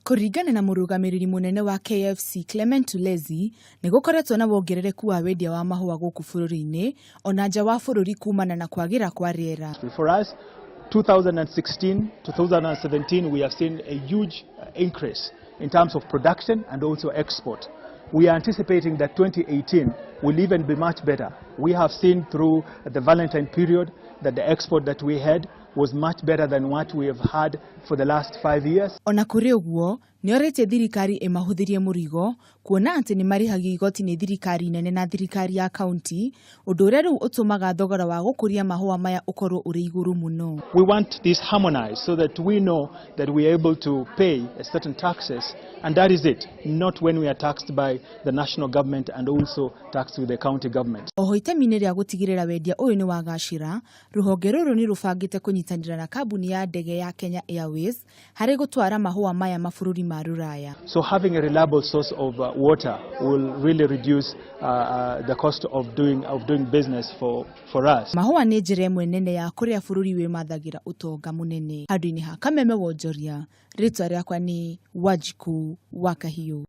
Kũringana na mũrũgamĩrĩri munene wa KFC Clement Ulezi, nĩ gũkoretwo na wongerereku wa wendia wa mahua gũkũ bũrũri-inĩ ona nja wa bũrũri kumana na kwagĩra kwa rĩera. For us, 2016 to 2017 we have seen a huge increase in terms of production and also export. We are anticipating that 2018 will even be much better. We have seen through the Valentine period that the export that we had was much better than what we have had for the last 5 years. Ona kũrĩ ũguo, nĩ orĩtie thirikari ĩmahũthĩrie mũrigo, kuona atĩ nĩ marĩhagia igoti nĩ thirikari nene na thirikari ya kaunti, ũndũ ũrĩa rĩu ũtũmaga thogora wa gũkũria mahũa maya ũkorwo ũrĩ igũrũ mũno. We want this harmonized so that we know that we are able to pay certain taxes, and that is it, not when we are taxed by the national government and also taxed with the county government. Oho itemi-inĩ rĩa gũtigĩrĩra wendia ũyũ nĩ wagacĩra, rũhonge rũrũ nĩ rũbangĩte kũnyitanĩra na kambuni ya ndege ya Kenya Airways harĩ gũtwara mahũa maya mabũrũri ma Rũraya. So having a reliable source of water will really reduce the cost of doing business for us. Mahũa nĩ njĩra ĩmwe nene ya kũrĩa bũrũri wĩmathagĩra utonga mũnene. Handũ-inĩ ha Kameme wonjoria, rĩtwa rĩakwa nĩ Wanjiku wa Kahiu.